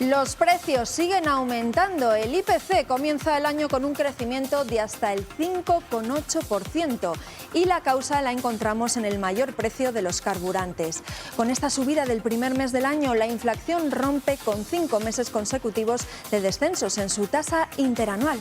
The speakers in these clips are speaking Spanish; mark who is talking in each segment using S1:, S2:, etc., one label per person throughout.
S1: Los precios siguen aumentando. El IPC comienza el año con un crecimiento de hasta el 5,8% y la causa la encontramos en el mayor precio de los carburantes. Con esta subida del primer mes del año, la inflación rompe con 5 meses consecutivos de descensos en su tasa interanual.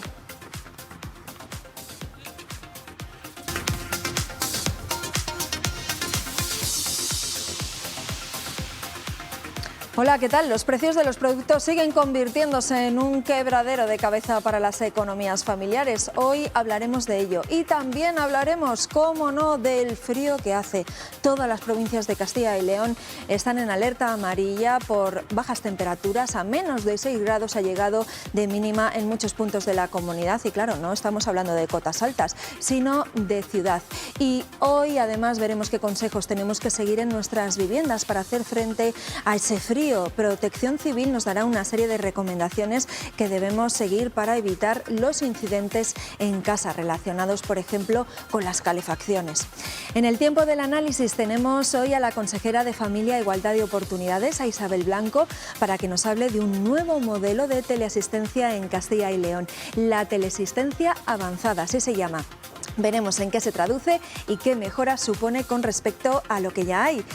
S1: Hola, ¿qué tal? Los precios de los productos siguen convirtiéndose en un quebradero de cabeza para las economías familiares. Hoy hablaremos de ello y también hablaremos, cómo no, del frío que hace. Todas las provincias de Castilla y León están en alerta amarilla por bajas temperaturas. A menos de 6 grados ha llegado de mínima en muchos puntos de la comunidad y claro, no estamos hablando de cotas altas, sino de ciudad. Y hoy además veremos qué consejos tenemos que seguir en nuestras viviendas para hacer frente a ese frío. Protección Civil nos dará una serie de recomendaciones que debemos seguir para evitar los incidentes en casa relacionados, por ejemplo, con las calefacciones. En el tiempo del análisis tenemos hoy a la consejera de Familia e Igualdad de Oportunidades, a Isabel Blanco, para que nos hable de un nuevo modelo de teleasistencia en Castilla y León, la teleasistencia avanzada, así se llama. Veremos en qué se traduce y qué mejoras supone con respecto a lo que ya hay.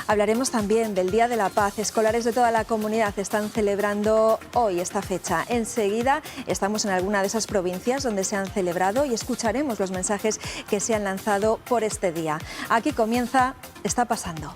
S1: Hablaremos también del Día de la Paz. Escolares de toda la comunidad están celebrando hoy esta fecha. Enseguida estamos en alguna de esas provincias donde se han celebrado y escucharemos los mensajes que se han lanzado por este día. Aquí comienza Está pasando.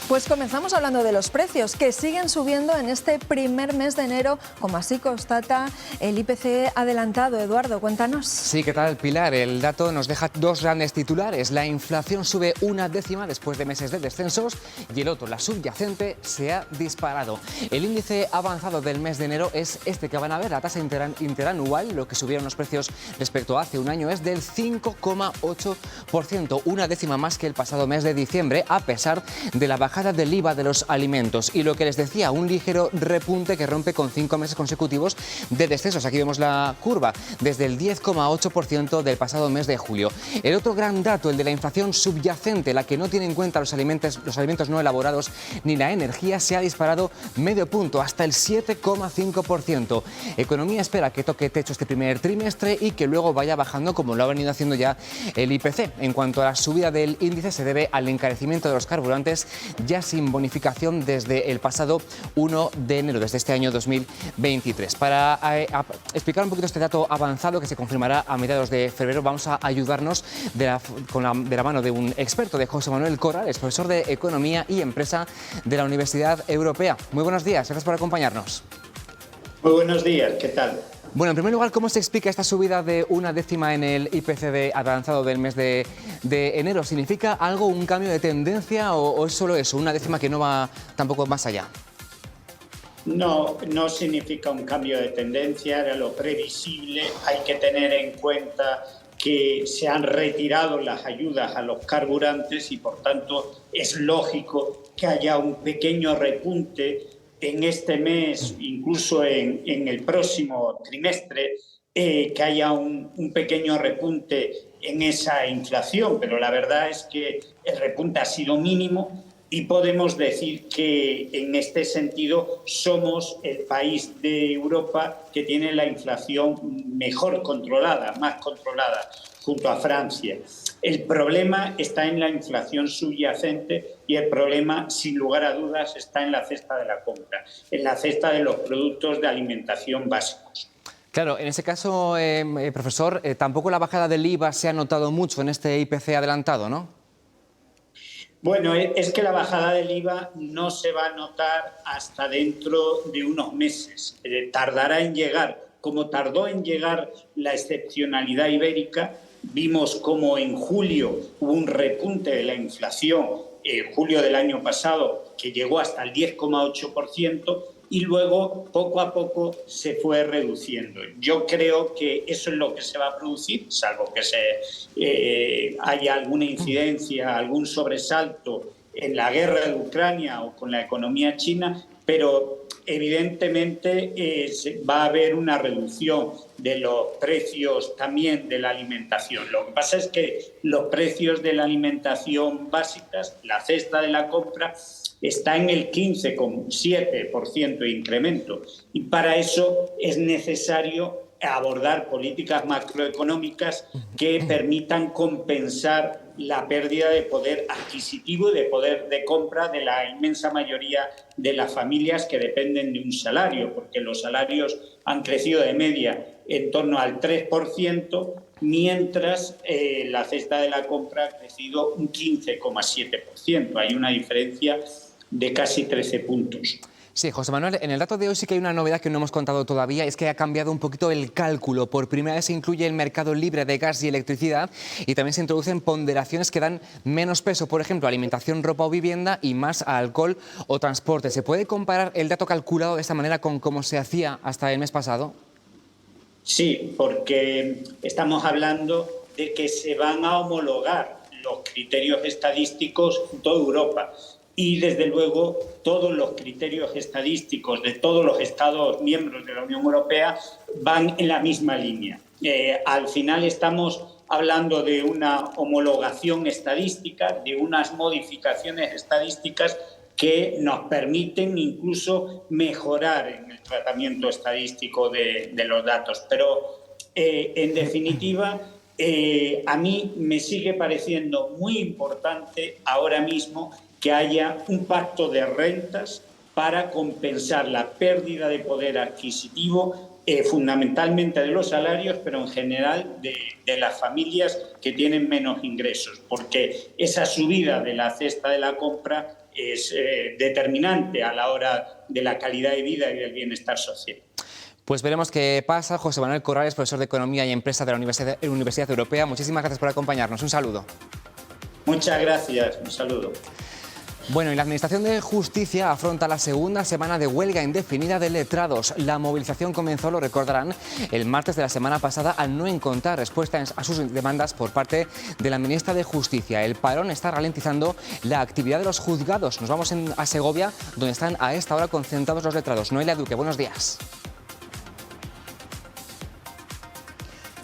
S1: Pues comenzamos hablando de los precios, que siguen subiendo en este primer mes de enero, como así constata el IPC adelantado. Eduardo, cuéntanos.
S2: Sí, ¿qué tal, Pilar? El dato nos deja dos grandes titulares. La inflación sube 1/10 después de meses de descensos y el otro, la subyacente, se ha disparado. El índice avanzado del mes de enero es este que van a ver, la tasa interanual. Lo que subieron los precios respecto a hace un año es del 5,8%, 1/10 más que el pasado mes de diciembre, a pesar de la bajada del IVA de los alimentos. Y lo que les decía, un ligero repunte que rompe con 5 meses consecutivos de descensos. Aquí vemos la curva, desde el 10,8% del pasado mes de julio. El otro gran dato, el de la inflación subyacente, la que no tiene en cuenta los alimentos no elaborados ni la energía, se ha disparado medio punto, hasta el 7,5%. Economía espera que toque techo este primer trimestre y que luego vaya bajando, como lo ha venido haciendo ya el IPC. En cuanto a la subida del índice, se debe al encarecimiento de los carburantes, ya sin bonificación desde el pasado 1 de enero, desde este año 2023. Para explicar un poquito este dato avanzado, que se confirmará a mediados de febrero, vamos a ayudarnos de la mano de un experto, de José Manuel Corrales, profesor de Economía y Empresa de la Universidad Europea. Muy buenos días, gracias por acompañarnos.
S3: Muy buenos días, ¿qué tal?
S2: Bueno, en primer lugar, ¿cómo se explica esta subida de 1/10 en el IPC avanzado del mes de enero? ¿Significa algo, un cambio de tendencia o es solo eso, 1/10 que no va tampoco más allá?
S3: No, no significa un cambio de tendencia, era lo previsible. Hay que tener en cuenta que se han retirado las ayudas a los carburantes y, por tanto, es lógico que haya un pequeño repunte en este mes, incluso en el próximo trimestre, que haya un pequeño repunte en esa inflación, pero la verdad es que el repunte ha sido mínimo y podemos decir que en este sentido somos el país de Europa que tiene la inflación mejor controlada, más controlada, junto a Francia. El problema está en la inflación subyacente y el problema, sin lugar a dudas, está en la cesta de la compra, en la cesta de los productos de alimentación básicos.
S2: Claro, en ese caso, profesor, tampoco la bajada del IVA se ha notado mucho en este IPC adelantado, ¿no?
S3: Bueno, es que la bajada del IVA no se va a notar hasta dentro de unos meses. Tardará en llegar, como tardó en llegar la excepcionalidad ibérica. Vimos como en julio hubo un repunte de la inflación, julio del año pasado, que llegó hasta el 10,8%, y luego poco a poco se fue reduciendo. Yo creo que eso es lo que se va a producir, salvo que haya alguna incidencia, algún sobresalto en la guerra de Ucrania o con la economía china, pero evidentemente va a haber una reducción de los precios también de la alimentación. Lo que pasa es que los precios de la alimentación básicas, la cesta de la compra, está en el 15,7% de incremento. Y para eso es necesario abordar políticas macroeconómicas que permitan compensar la pérdida de poder adquisitivo y de poder de compra de la inmensa mayoría de las familias que dependen de un salario, porque los salarios han crecido de media en torno al 3%, mientras la cesta de la compra ha crecido un 15,7%. Hay una diferencia de casi 13 puntos.
S2: Sí, José Manuel, en el dato de hoy sí que hay una novedad que no hemos contado todavía, es que ha cambiado un poquito el cálculo. Por primera vez se incluye el mercado libre de gas y electricidad y también se introducen ponderaciones que dan menos peso, por ejemplo, a alimentación, ropa o vivienda y más a alcohol o transporte. ¿Se puede comparar el dato calculado de esta manera con cómo se hacía hasta el mes pasado?
S3: Sí, porque estamos hablando de que se van a homologar los criterios estadísticos en toda Europa. Y, desde luego, todos los criterios estadísticos de todos los Estados miembros de la Unión Europea van en la misma línea. Al final estamos hablando de una homologación estadística, de unas modificaciones estadísticas que nos permiten incluso mejorar en el tratamiento estadístico de los datos. Pero, en definitiva, a mí me sigue pareciendo muy importante ahora mismo que haya un pacto de rentas para compensar la pérdida de poder adquisitivo, fundamentalmente de los salarios, pero en general de las familias que tienen menos ingresos, porque esa subida de la cesta de la compra es determinante a la hora de la calidad de vida y del bienestar social.
S2: Pues veremos qué pasa. José Manuel Corrales, profesor de Economía y Empresa de la Universidad Europea. Muchísimas gracias por acompañarnos. Un saludo.
S3: Muchas gracias. Un saludo.
S2: Bueno, y la Administración de Justicia afronta la segunda semana de huelga indefinida de letrados. La movilización comenzó, lo recordarán, el martes de la semana pasada al no encontrar respuesta a sus demandas por parte de la ministra de Justicia. El parón está ralentizando la actividad de los juzgados. Nos vamos a Segovia, donde están a esta hora concentrados los letrados. Noelia Duque, buenos días.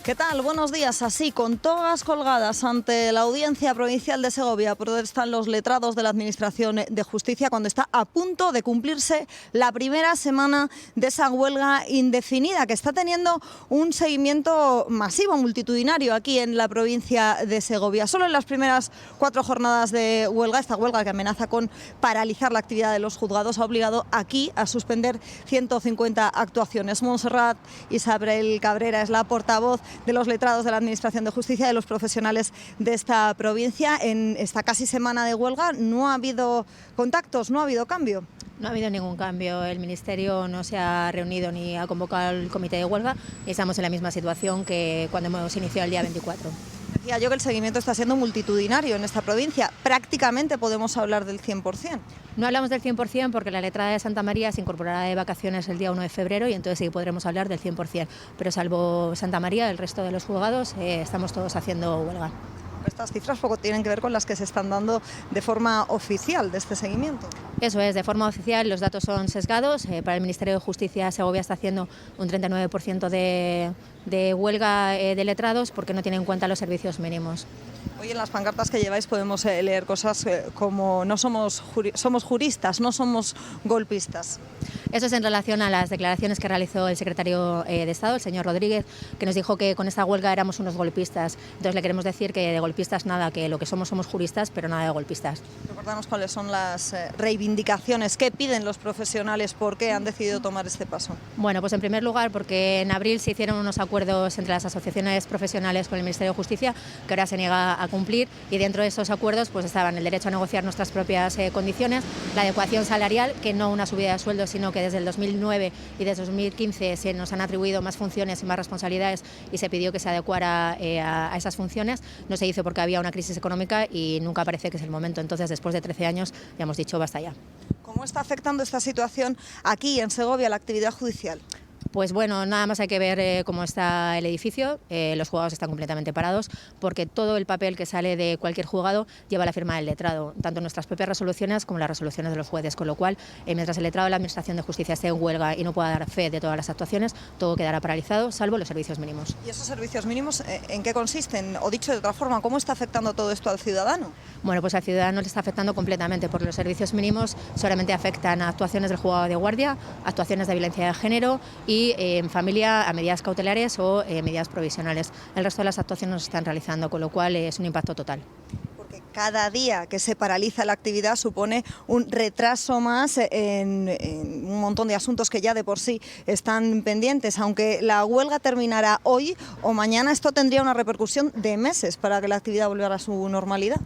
S4: ¿Qué tal? Buenos días. Así, con togas colgadas ante la Audiencia Provincial de Segovia, protestan los letrados de la Administración de Justicia cuando está a punto de cumplirse la primera semana de esa huelga indefinida, que está teniendo un seguimiento masivo, multitudinario aquí en la provincia de Segovia. Solo en las primeras 4 jornadas de huelga, esta huelga que amenaza con paralizar la actividad de los juzgados, ha obligado aquí a suspender 150 actuaciones. Montserrat Isabel Cabrera es la portavoz de los letrados de la Administración de Justicia, de los profesionales de esta provincia. En esta casi semana de huelga no ha habido contactos, no ha habido cambio.
S5: No ha habido ningún cambio. El Ministerio no se ha reunido ni ha convocado al comité de huelga y estamos en la misma situación que cuando hemos iniciado el día 24.
S4: Decía yo que el seguimiento está siendo multitudinario en esta provincia. Prácticamente podemos hablar del 100%.
S5: No hablamos del 100% porque la letrada de Santa María se incorporará de vacaciones el día 1 de febrero y entonces sí podremos hablar del 100%. Pero salvo Santa María, el resto de los juzgados estamos todos haciendo huelga.
S4: Estas cifras poco tienen que ver con las que se están dando de forma oficial de este seguimiento.
S5: Eso es, de forma oficial los datos son sesgados. Para el Ministerio de Justicia, Segovia está haciendo un 39% de huelga de letrados porque no tiene en cuenta los servicios mínimos.
S4: Hoy en las pancartas que lleváis podemos leer cosas como somos juristas, no somos golpistas.
S5: Eso es en relación a las declaraciones que realizó el secretario de Estado, el señor Rodríguez, que nos dijo que con esta huelga éramos unos golpistas. Entonces le queremos decir que de golpistas nada, que lo que somos juristas, pero nada de golpistas.
S4: Recordamos cuáles son las reivindicaciones que piden los profesionales, por qué han decidido tomar este paso.
S5: Bueno, pues en primer lugar porque en abril se hicieron unos acuerdos entre las asociaciones profesionales con el Ministerio de Justicia que ahora se niega a cumplir, y dentro de esos acuerdos pues estaban el derecho a negociar nuestras propias condiciones, la adecuación salarial, que no una subida de sueldo, sino que desde el 2009 y desde 2015 se nos han atribuido más funciones y más responsabilidades y se pidió que se adecuara a esas funciones. No se hizo porque había una crisis económica y nunca parece que es el momento. Entonces, después de 13 años, ya hemos dicho basta ya.
S4: ¿Cómo está afectando esta situación aquí en Segovia la actividad judicial?
S5: Pues bueno, nada más hay que ver cómo está el edificio. Los juzgados están completamente parados porque todo el papel que sale de cualquier juzgado lleva la firma del letrado, tanto nuestras propias resoluciones como las resoluciones de los jueces, con lo cual, mientras el letrado de la Administración de Justicia esté en huelga y no pueda dar fe de todas las actuaciones, todo quedará paralizado, salvo los servicios mínimos.
S4: ¿Y esos servicios mínimos en qué consisten? O dicho de otra forma, ¿cómo está afectando todo esto al ciudadano?
S5: Bueno, pues al ciudadano le está afectando completamente, porque los servicios mínimos solamente afectan a actuaciones del juzgado de guardia, actuaciones de violencia de género y en familia a medidas cautelares o medidas provisionales. El resto de las actuaciones no se están realizando, con lo cual es un impacto total.
S4: Porque cada día que se paraliza la actividad supone un retraso más en un montón de asuntos que ya de por sí están pendientes. Aunque la huelga terminara hoy o mañana, esto tendría una repercusión de meses para que la actividad volviera a su normalidad.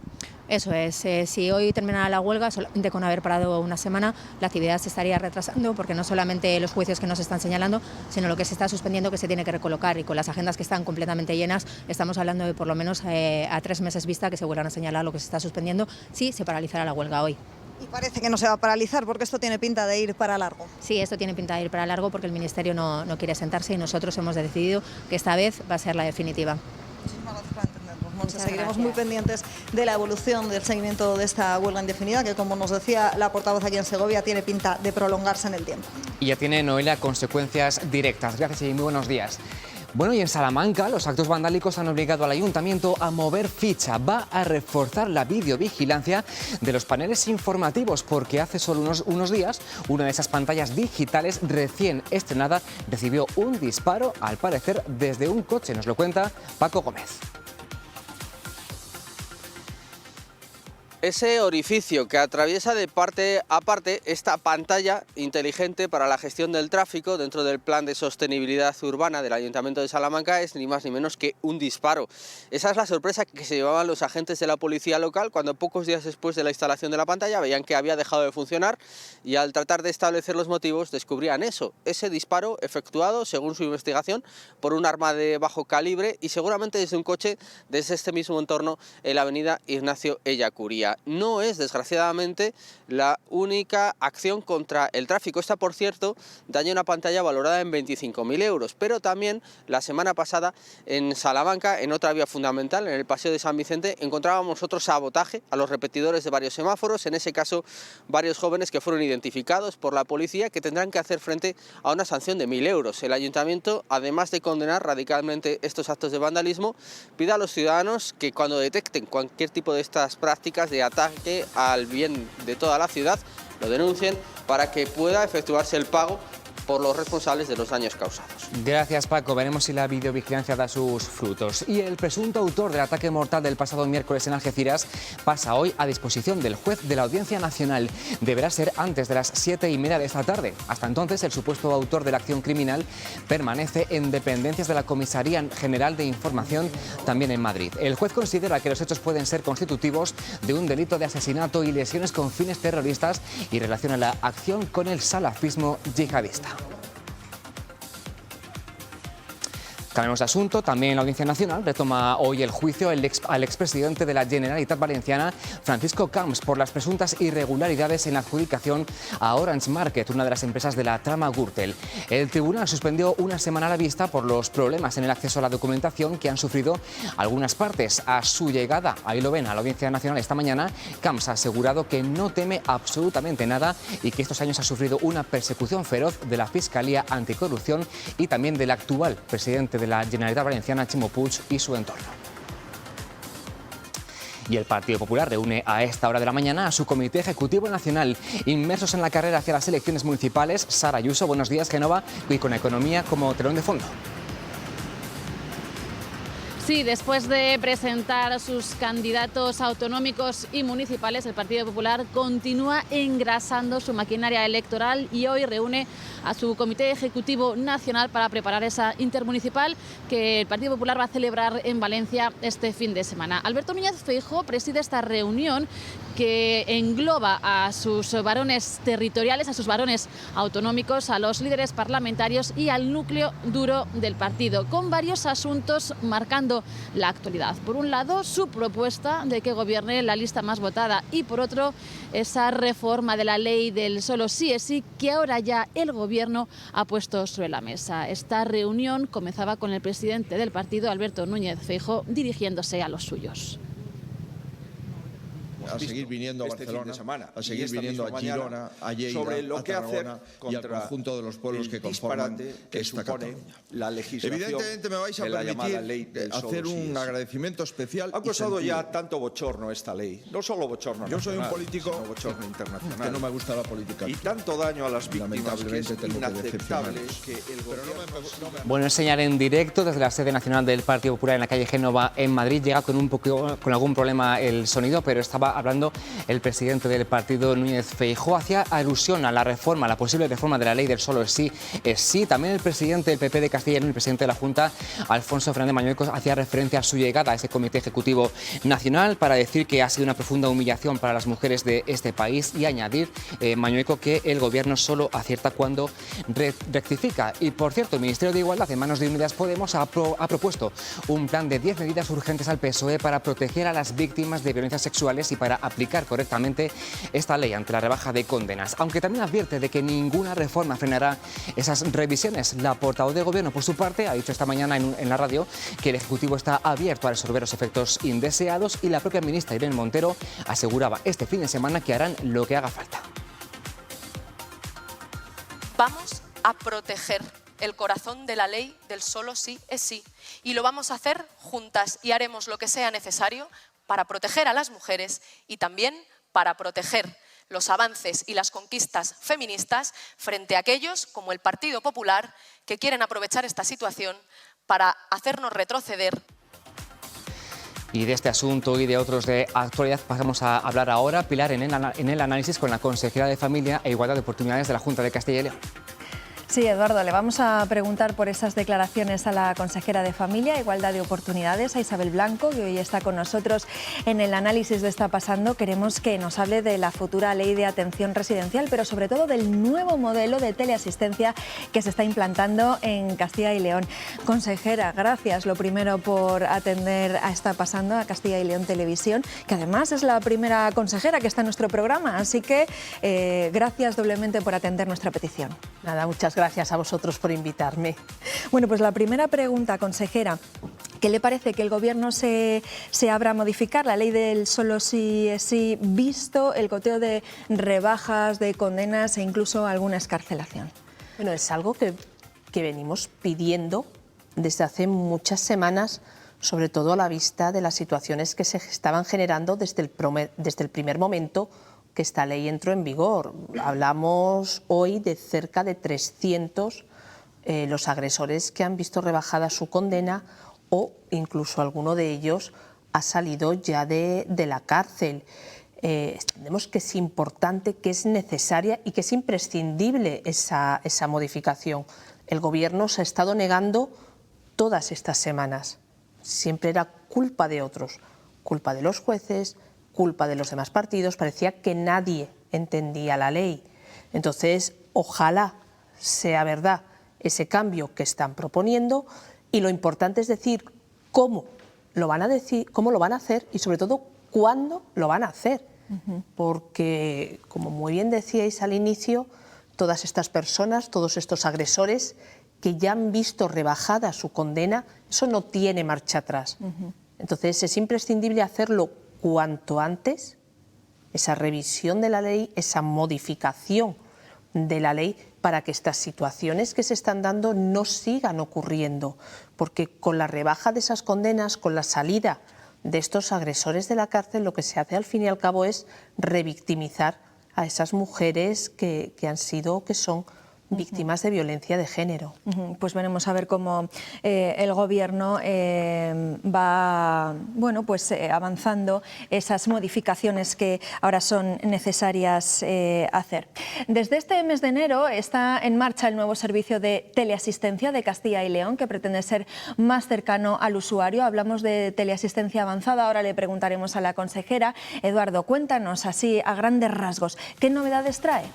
S5: Eso es, si hoy terminara la huelga, solamente con haber parado una semana, la actividad se estaría retrasando, porque no solamente los juicios que nos están señalando, sino lo que se está suspendiendo que se tiene que recolocar, y con las agendas que están completamente llenas, estamos hablando de por lo menos a 3 meses vista que se vuelvan a señalar lo que se está suspendiendo si se paralizara la huelga hoy.
S4: Y parece que no se va a paralizar porque esto tiene pinta de ir para largo.
S5: Sí, esto tiene pinta de ir para largo porque el Ministerio no quiere sentarse y nosotros hemos decidido que esta vez va a ser la definitiva.
S4: Muchísimas gracias por entendernos, Montse. Seguiremos
S5: gracias.
S4: muy pendientes de la evolución del seguimiento de esta huelga indefinida, que, como nos decía la portavoz aquí en Segovia, tiene pinta de prolongarse en el tiempo.
S2: Y ya tiene, Noelia, consecuencias directas. Gracias y muy buenos días. Bueno, y en Salamanca los actos vandálicos han obligado al ayuntamiento a mover ficha. Va a reforzar la videovigilancia de los paneles informativos, porque hace solo unos días una de esas pantallas digitales recién estrenada recibió un disparo, al parecer desde un coche. Nos lo cuenta Paco Gómez.
S6: Ese orificio que atraviesa de parte a parte esta pantalla inteligente para la gestión del tráfico dentro del Plan de Sostenibilidad Urbana del Ayuntamiento de Salamanca es ni más ni menos que un disparo. Esa es la sorpresa que se llevaban los agentes de la policía local cuando pocos días después de la instalación de la pantalla veían que había dejado de funcionar, y al tratar de establecer los motivos descubrían eso, ese disparo efectuado, según su investigación, por un arma de bajo calibre y seguramente desde un coche desde este mismo entorno en la avenida Ignacio Ellacuría. No es, desgraciadamente, la única acción contra el tráfico. Esta, por cierto, daña una pantalla valorada en 25.000 euros, pero también la semana pasada en Salamanca, en otra vía fundamental, en el Paseo de San Vicente, encontrábamos otro sabotaje a los repetidores de varios semáforos, en ese caso varios jóvenes que fueron identificados por la policía, que tendrán que hacer frente a una sanción de 1.000 euros. El ayuntamiento, además de condenar radicalmente estos actos de vandalismo, pide a los ciudadanos que cuando detecten cualquier tipo de estas prácticas de ataque al bien de toda la ciudad, lo denuncien para que pueda efectuarse el pago por los responsables de los daños causados.
S2: Gracias, Paco. Veremos si la videovigilancia da sus frutos. Y el presunto autor del ataque mortal del pasado miércoles en Algeciras pasa hoy a disposición del juez de la Audiencia Nacional. Deberá ser antes de las 7:30 de esta tarde. Hasta entonces, el supuesto autor de la acción criminal permanece en dependencias de la Comisaría General de Información, también en Madrid. El juez considera que los hechos pueden ser constitutivos de un delito de asesinato y lesiones con fines terroristas y relaciona la acción con el salafismo yihadista. Cambiamos de asunto. También la Audiencia Nacional retoma hoy el juicio al expresidente de la Generalitat Valenciana, Francisco Camps, por las presuntas irregularidades en la adjudicación a Orange Market, una de las empresas de la trama Gürtel. El tribunal suspendió una semana la vista por los problemas en el acceso a la documentación que han sufrido algunas partes. A su llegada, ahí lo ven, a la Audiencia Nacional esta mañana, Camps ha asegurado que no teme absolutamente nada y que estos años ha sufrido una persecución feroz de la Fiscalía Anticorrupción y también del actual presidente de la Generalitat Valenciana, Ximo Puig, y su entorno. Y el Partido Popular reúne a esta hora de la mañana a su Comité Ejecutivo Nacional. Inmersos en la carrera hacia las elecciones municipales, Sara Ayuso, buenos días, Génova, y con la economía como telón de fondo.
S7: Sí, después de presentar sus candidatos autonómicos y municipales, el Partido Popular continúa engrasando su maquinaria electoral y hoy reúne a su Comité Ejecutivo Nacional para preparar esa intermunicipal que el Partido Popular va a celebrar en Valencia este fin de semana. Alberto Núñez Feijóo preside esta reunión que engloba a sus varones territoriales, a sus varones autonómicos, a los líderes parlamentarios y al núcleo duro del partido, con varios asuntos marcando marcando la actualidad. Por un lado, su propuesta de que gobierne la lista más votada y por otro, esa reforma de la ley del solo sí es sí que ahora ya el Gobierno ha puesto sobre la mesa. Esta reunión comenzaba con el presidente del partido, Alberto Núñez Feijóo, dirigiéndose a los suyos.
S8: A seguir viniendo a Barcelona, a seguir viniendo a Girona, a Lleida,
S9: sobre lo
S8: a
S9: que
S8: Tarragona
S9: hacer
S8: y al conjunto de los pueblos que conforman
S9: que
S8: esta
S9: supone
S8: Cataluña.
S9: la legislación.
S8: Evidentemente me vais a
S9: de la llamada ley
S8: permitir
S9: del solo
S8: hacer
S9: sí
S8: un
S9: es sí.
S8: agradecimiento especial.
S9: Ha causado
S8: y
S9: ya
S8: sentido.
S9: tanto bochorno esta ley, no solo bochorno
S8: Yo soy un
S9: nacional,
S8: político
S9: sino bochorno internacional.
S8: que no me gusta la política.
S9: Y tanto daño a las víctimas que es
S8: Lamentablemente tengo que
S9: inaceptable
S8: decepcionaros.
S9: que el Gobierno...
S2: Bueno, enseñar en directo desde la sede nacional del Partido Popular en la calle Génova en Madrid. Llega con algún problema el sonido, pero estaba hablando el presidente del partido, Núñez Feijóo, hacía alusión a la reforma, a la posible reforma de la ley del solo sí es sí. También el presidente del PP de Castilla y León, el presidente de la Junta, Alfonso Fernández Mañueco, hacía referencia a su llegada a ese Comité Ejecutivo Nacional para decir que ha sido una profunda humillación para las mujeres de este país y añadir, Mañueco, que el Gobierno solo acierta cuando rectifica. Y por cierto, el Ministerio de Igualdad, en manos de Unidas Podemos, ha propuesto un plan de 10 medidas urgentes al PSOE para proteger a las víctimas de violencias sexuales y para aplicar correctamente esta ley ante la rebaja de condenas. Aunque también advierte de que ninguna reforma frenará esas revisiones. La portavoz del Gobierno, por su parte, ha dicho esta mañana en la radio que el Ejecutivo está abierto a resolver los efectos indeseados y la propia ministra Irene Montero aseguraba este fin de semana que harán lo que haga falta.
S10: Vamos a proteger el corazón de la ley del solo sí es sí y lo vamos a hacer juntas y haremos lo que sea necesario para proteger a las mujeres y también para proteger los avances y las conquistas feministas frente a aquellos, como el Partido Popular, que quieren aprovechar esta situación para hacernos retroceder.
S2: Y de este asunto y de otros de actualidad pasamos a hablar ahora, Pilar, en el análisis con la consejera de Familia e Igualdad de Oportunidades de la Junta de Castilla y León.
S1: Sí, Eduardo, le vamos a preguntar por esas declaraciones a la consejera de Familia e Igualdad de Oportunidades, a Isabel Blanco, que hoy está con nosotros en el análisis de Está Pasando. Queremos que nos hable de la futura ley de atención residencial, pero sobre todo del nuevo modelo de teleasistencia que se está implantando en Castilla y León. Consejera, gracias lo primero por atender a Está Pasando, a Castilla y León Televisión, que además es la primera consejera que está en nuestro programa, así que gracias doblemente por atender nuestra petición.
S11: Nada, muchas gracias a vosotros por invitarme.
S1: Bueno, pues la primera pregunta, consejera. ¿Qué le parece que el Gobierno se abra a modificar la ley del solo sí es sí, visto el goteo de rebajas, de condenas e incluso alguna excarcelación?
S11: Bueno, es algo que venimos pidiendo desde hace muchas semanas, sobre todo a la vista de las situaciones que se estaban generando desde el primer momento que esta ley entró en vigor. Hablamos hoy de cerca de 300 los agresores que han visto rebajada su condena o incluso alguno de ellos ha salido ya de la cárcel. Entendemos que es importante, que es necesaria y que es imprescindible esa modificación. El Gobierno se ha estado negando todas estas semanas. Siempre era culpa de otros, culpa de los jueces, culpa de los demás partidos. Parecía que nadie entendía la ley. Entonces, ojalá sea verdad ese cambio que están proponiendo y lo importante es decir cómo lo van a hacer y sobre todo cuándo lo van a hacer. Porque, como muy bien decíais al inicio, todas estas personas, todos estos agresores que ya han visto rebajada su condena, eso no tiene marcha atrás. Entonces es imprescindible hacerlo cuanto antes, esa revisión de la ley, esa modificación de la ley para que estas situaciones que se están dando no sigan ocurriendo, porque con la rebaja de esas condenas, con la salida de estos agresores de la cárcel, lo que se hace al fin y al cabo es revictimizar a esas mujeres que han sido, que son víctimas de violencia de género.
S1: Pues veremos a ver cómo el Gobierno va avanzando esas modificaciones que ahora son necesarias hacer. Desde este mes de enero está en marcha el nuevo servicio de teleasistencia de Castilla y León, que pretende ser más cercano al usuario. Hablamos de teleasistencia avanzada, ahora le preguntaremos a la consejera. Eduardo, cuéntanos así a grandes rasgos, ¿qué novedades trae?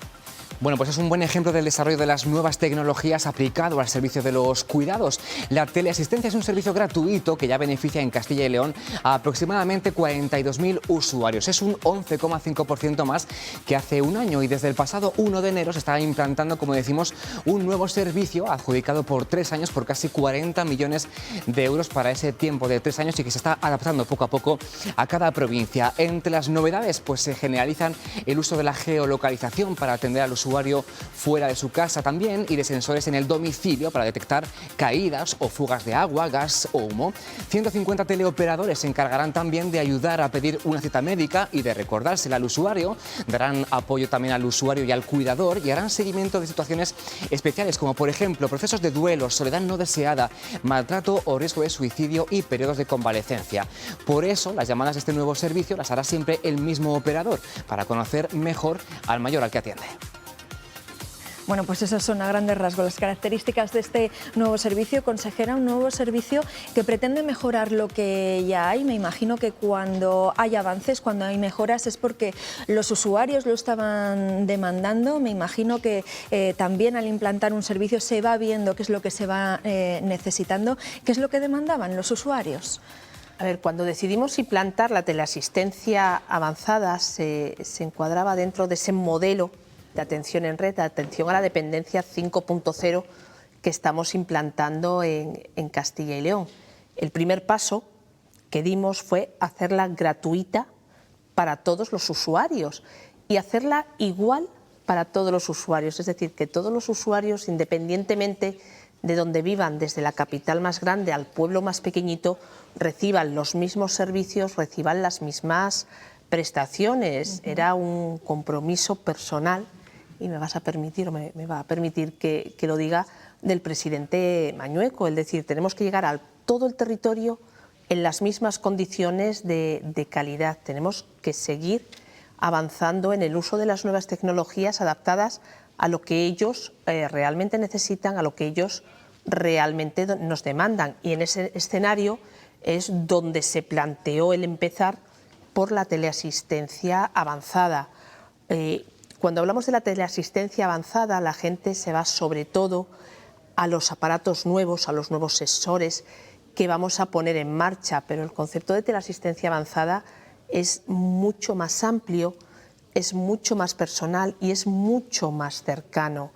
S2: Bueno, pues es un buen ejemplo del desarrollo de las nuevas tecnologías aplicado al servicio de los cuidados. La teleasistencia es un servicio gratuito que ya beneficia en Castilla y León a aproximadamente 42.000 usuarios. Es un 11,5% más que hace un año y desde el pasado 1 de enero se está implantando, como decimos, un nuevo servicio adjudicado por 3 años por casi 40 millones de euros para ese tiempo de 3 años y que se está adaptando poco a poco a cada provincia. Entre las novedades, pues se generalizan el uso de la geolocalización para atender al usuario fuera de su casa también y de sensores en el domicilio para detectar caídas o fugas de agua, gas o humo. 150 teleoperadores se encargarán también de ayudar a pedir una cita médica y de recordársela al usuario. Darán apoyo también al usuario y al cuidador y harán seguimiento de situaciones especiales como, por ejemplo, procesos de duelo, soledad no deseada, maltrato o riesgo de suicidio y periodos de convalecencia. Por eso, las llamadas de este nuevo servicio las hará siempre el mismo operador para conocer mejor al mayor al que atiende.
S1: Bueno, pues esas son a grandes rasgos las características de este nuevo servicio. Consejera, un nuevo servicio que pretende mejorar lo que ya hay. Me imagino que cuando hay avances, cuando hay mejoras, es porque los usuarios lo estaban demandando. Me imagino que también al implantar un servicio se va viendo qué es lo que se va necesitando, qué es lo que demandaban los usuarios.
S11: A ver, cuando decidimos implantar la teleasistencia avanzada se encuadraba dentro de ese modelo de atención en red, de atención a la dependencia 5.0 que estamos implantando en Castilla y León. El primer paso que dimos fue hacerla gratuita para todos los usuarios y hacerla igual para todos los usuarios, es decir, que todos los usuarios, independientemente de donde vivan, desde la capital más grande al pueblo más pequeñito, reciban los mismos servicios, reciban las mismas prestaciones. Era un compromiso personal, y me vas a permitir, o me va a permitir que lo diga, del presidente Mañueco, es decir, tenemos que llegar a todo el territorio en las mismas condiciones de calidad. Tenemos que seguir avanzando en el uso de las nuevas tecnologías adaptadas a lo que ellos realmente necesitan, a lo que ellos realmente nos demandan. Y en ese escenario es donde se planteó el empezar por la teleasistencia avanzada. Cuando hablamos de la teleasistencia avanzada, la gente se va sobre todo a los aparatos nuevos, a los nuevos sensores que vamos a poner en marcha, pero el concepto de teleasistencia avanzada es mucho más amplio, es mucho más personal y es mucho más cercano,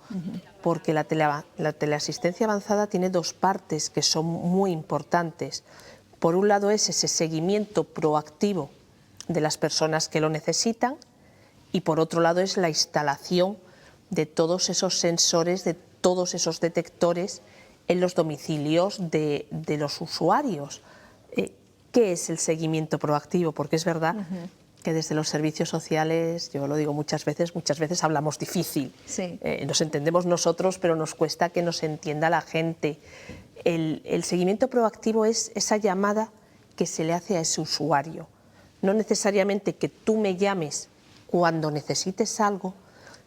S11: porque la teleasistencia avanzada tiene dos partes que son muy importantes. Por un lado es ese seguimiento proactivo de las personas que lo necesitan, y por otro lado es la instalación de todos esos sensores, de todos esos detectores en los domicilios de los usuarios. ¿Qué es el seguimiento proactivo? Porque es verdad que desde los servicios sociales, yo lo digo muchas veces hablamos difícil.
S1: Sí.
S11: Nos entendemos nosotros, pero nos cuesta que nos entienda la gente. El seguimiento proactivo es esa llamada que se le hace a ese usuario. No necesariamente que tú me llames cuando necesites algo,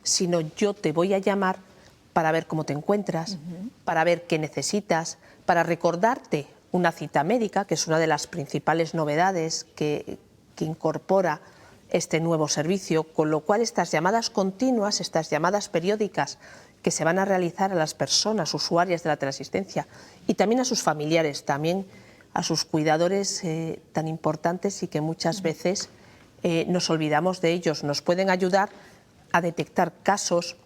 S11: sino yo te voy a llamar para ver cómo te encuentras, para ver qué necesitas, para recordarte una cita médica, que es una de las principales novedades que incorpora este nuevo servicio, con lo cual estas llamadas continuas, estas llamadas periódicas que se van a realizar a las personas usuarias de la teleasistencia y también a sus familiares, también a sus cuidadores tan importantes y que muchas veces nos olvidamos de ellos, nos pueden ayudar a detectar casos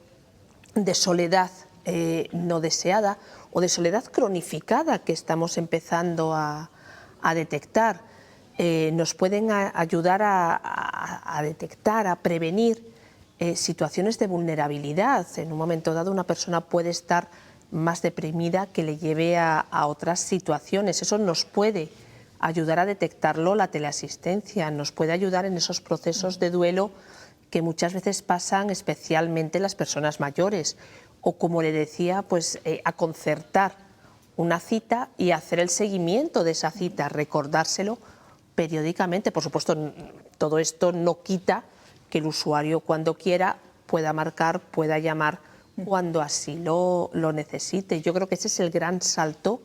S11: de soledad no deseada o de soledad cronificada que estamos empezando a detectar. Nos pueden ayudar a detectar, a prevenir situaciones de vulnerabilidad. En un momento dado una persona puede estar más deprimida que le lleve a otras situaciones. Eso nos puede ayudar a detectarlo la teleasistencia, nos puede ayudar en esos procesos de duelo que muchas veces pasan especialmente las personas mayores, o como le decía, pues a concertar una cita y hacer el seguimiento de esa cita, recordárselo periódicamente. Por supuesto, todo esto no quita que el usuario cuando quiera pueda marcar, pueda llamar cuando así lo necesite. Yo creo que ese es el gran salto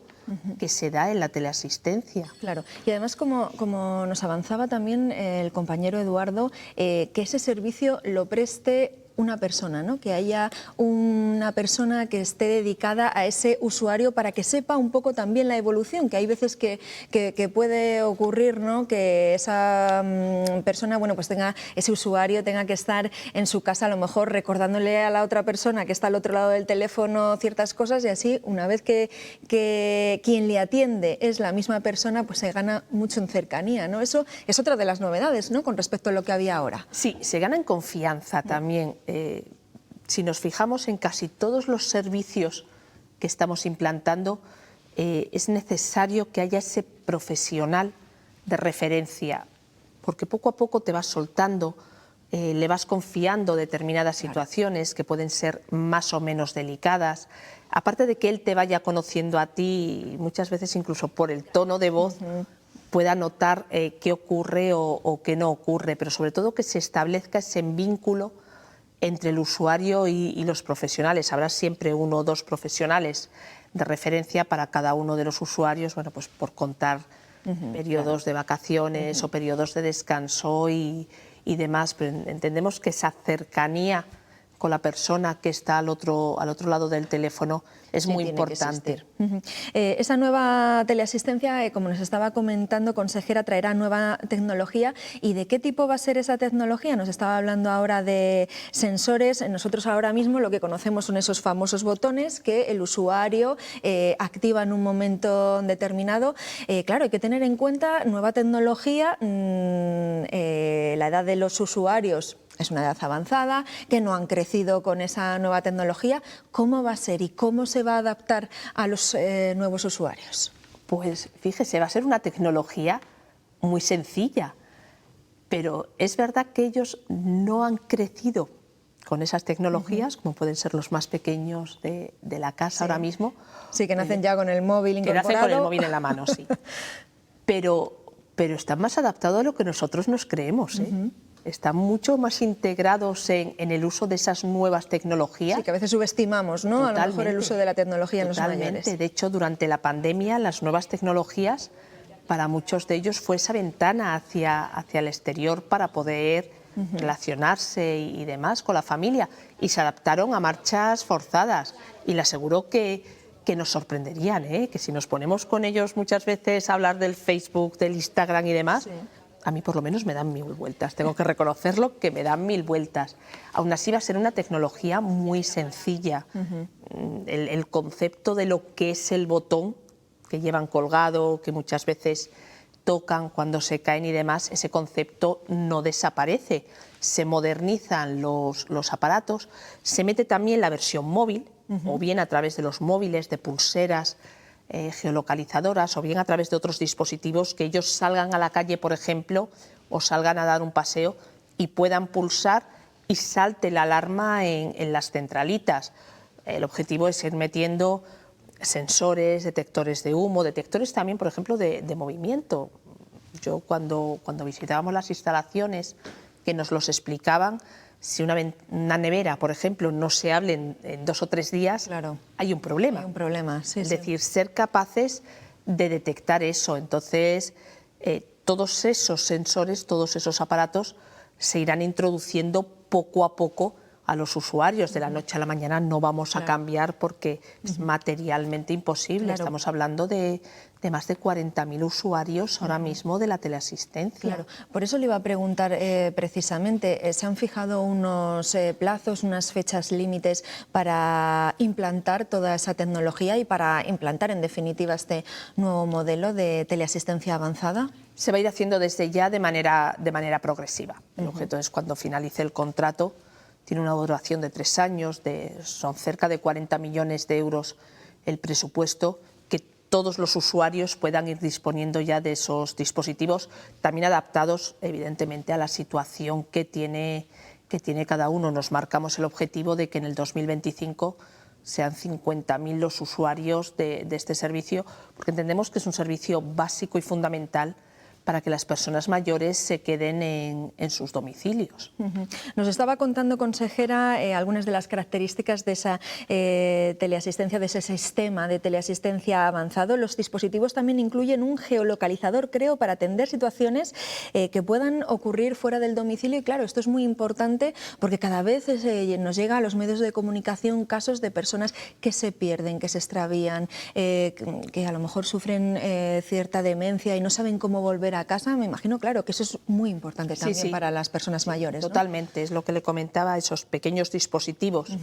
S11: que se da en la teleasistencia.
S1: Claro, y además como nos avanzaba también el compañero Eduardo, que ese servicio lo preste una persona, ¿no? Que haya una persona que esté dedicada a ese usuario para que sepa un poco también la evolución, que hay veces que puede ocurrir, ¿no? Que esa persona, bueno, pues ese usuario tenga que estar en su casa a lo mejor recordándole a la otra persona que está al otro lado del teléfono ciertas cosas, y así una vez que quien le atiende es la misma persona, pues se gana mucho en cercanía, ¿no? Eso es otra de las novedades, ¿no? Con respecto a lo que había ahora.
S11: Sí, se gana en confianza también. Si nos fijamos en casi todos los servicios que estamos implantando, es necesario que haya ese profesional de referencia, porque poco a poco te vas soltando, le vas confiando determinadas situaciones que pueden ser más o menos delicadas. Aparte de que él te vaya conociendo a ti, muchas veces incluso por el tono de voz, pueda notar qué ocurre o qué no ocurre, pero sobre todo que se establezca ese vínculo entre el usuario y los profesionales. Habrá siempre 1 o 2 profesionales de referencia para cada uno de los usuarios, bueno, pues por contar periodos de vacaciones o periodos de descanso y demás, pero entendemos que esa cercanía con la persona que está al otro lado del teléfono es muy importante.
S1: Esa nueva teleasistencia, como nos estaba comentando, consejera, traerá nueva tecnología. ¿Y de qué tipo va a ser esa tecnología? Nos estaba hablando ahora de sensores. Nosotros ahora mismo lo que conocemos son esos famosos botones que el usuario activa en un momento determinado. Claro, hay que tener en cuenta nueva tecnología, la edad de los usuarios es una edad avanzada, que no han crecido con esa nueva tecnología. ¿Cómo va a ser y cómo se va a adaptar a los nuevos usuarios?
S11: Pues fíjese, va a ser una tecnología muy sencilla, pero es verdad que ellos no han crecido con esas tecnologías, como pueden ser los más pequeños de la casa ahora mismo.
S1: Sí, que nacen ya con el móvil incorporado.
S11: Que nacen con el móvil en la mano, sí. Pero están más adaptados a lo que nosotros nos creemos, ¿eh? Están mucho más integrados en el uso de esas nuevas tecnologías.
S1: Sí, que a veces subestimamos, ¿no? A lo mejor el uso de la tecnología en los mayores.
S11: De hecho, durante la pandemia, las nuevas tecnologías, para muchos de ellos, fue esa ventana hacia el exterior para poder relacionarse y demás con la familia. Y se adaptaron a marchas forzadas. Y le aseguro que nos sorprenderían, ¿eh? Que si nos ponemos con ellos muchas veces a hablar del Facebook, del Instagram y demás... Sí. A mí por lo menos me dan 1000 vueltas, tengo que reconocerlo, que me dan 1000 vueltas. Aún así va a ser una tecnología muy sencilla. El concepto de lo que es el botón que llevan colgado, que muchas veces tocan cuando se caen y demás, ese concepto no desaparece. Se modernizan los aparatos, se mete también la versión móvil, o bien a través de los móviles, de pulseras, geolocalizadoras, o bien a través de otros dispositivos que ellos salgan a la calle, por ejemplo, o salgan a dar un paseo y puedan pulsar y salte la alarma en las centralitas. El objetivo es ir metiendo sensores, detectores de humo, detectores también, por ejemplo, de movimiento. Yo cuando visitábamos las instalaciones que nos los explicaban, si una nevera, por ejemplo, no se abre en 2 o 3 días, claro, hay un problema.
S1: Hay un problema, sí.
S11: Es decir, ser capaces de detectar eso. Entonces, todos esos sensores, todos esos aparatos se irán introduciendo poco a poco a los usuarios. De la noche a la mañana no vamos a cambiar porque es materialmente imposible. Claro. Estamos hablando de más de 40.000 usuarios ahora mismo de la teleasistencia.
S1: Claro. Por eso le iba a preguntar precisamente, ¿se han fijado unos plazos, unas fechas límites para implantar toda esa tecnología y para implantar en definitiva este nuevo modelo de teleasistencia avanzada?
S11: Se va a ir haciendo desde ya de manera progresiva. El objeto es cuando finalice el contrato. Tiene una duración de 3 años, son cerca de 40 millones de euros el presupuesto, que todos los usuarios puedan ir disponiendo ya de esos dispositivos, también adaptados evidentemente a la situación que tiene cada uno. Nos marcamos el objetivo de que en el 2025 sean 50.000 los usuarios de este servicio, porque entendemos que es un servicio básico y fundamental para que las personas mayores se queden en sus domicilios.
S1: Nos estaba contando, consejera, algunas de las características de esa teleasistencia, de ese sistema de teleasistencia avanzado. Los dispositivos también incluyen un geolocalizador, creo, para atender situaciones que puedan ocurrir fuera del domicilio. Y claro, esto es muy importante porque cada vez nos llega a los medios de comunicación casos de personas que se pierden, que se extravían, que a lo mejor sufren cierta demencia y no saben cómo volver a casa. Me imagino, claro, que eso es muy importante también para las personas mayores, ¿no?
S11: Totalmente, es lo que le comentaba, esos pequeños dispositivos,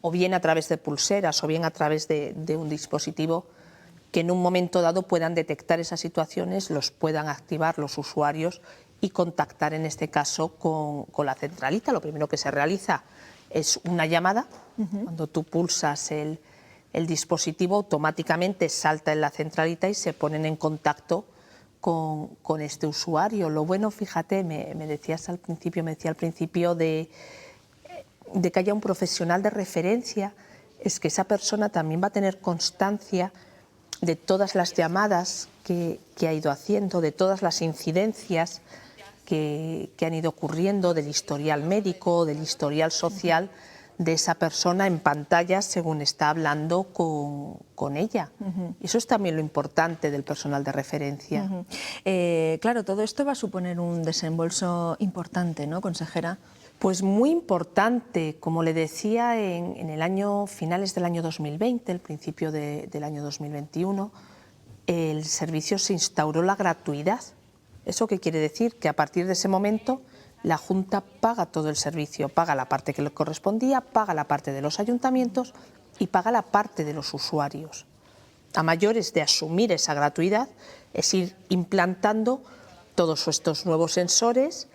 S11: o bien a través de pulseras o bien a través de un dispositivo que en un momento dado puedan detectar esas situaciones, los puedan activar los usuarios y contactar en este caso con la centralita. Lo primero que se realiza es una llamada. Cuando tú pulsas el dispositivo, automáticamente salta en la centralita y se ponen en contacto con este usuario. Lo bueno, fíjate, me decía al principio de que haya un profesional de referencia, es que esa persona también va a tener constancia de todas las llamadas que ha ido haciendo, de todas las incidencias que han ido ocurriendo, del historial médico, del historial social de esa persona en pantalla según está hablando con ella. Eso es también lo importante del personal de referencia.
S1: Claro, todo esto va a suponer un desembolso importante, ¿no, consejera?
S11: Pues muy importante, como le decía, en el año finales del año 2020, el principio del año 2021, el servicio se instauró la gratuidad. ¿Eso qué quiere decir? Que a partir de ese momento la Junta paga todo el servicio, paga la parte que le correspondía, paga la parte de los ayuntamientos y paga la parte de los usuarios. A mayores de asumir esa gratuidad es ir implantando todos estos nuevos sensores,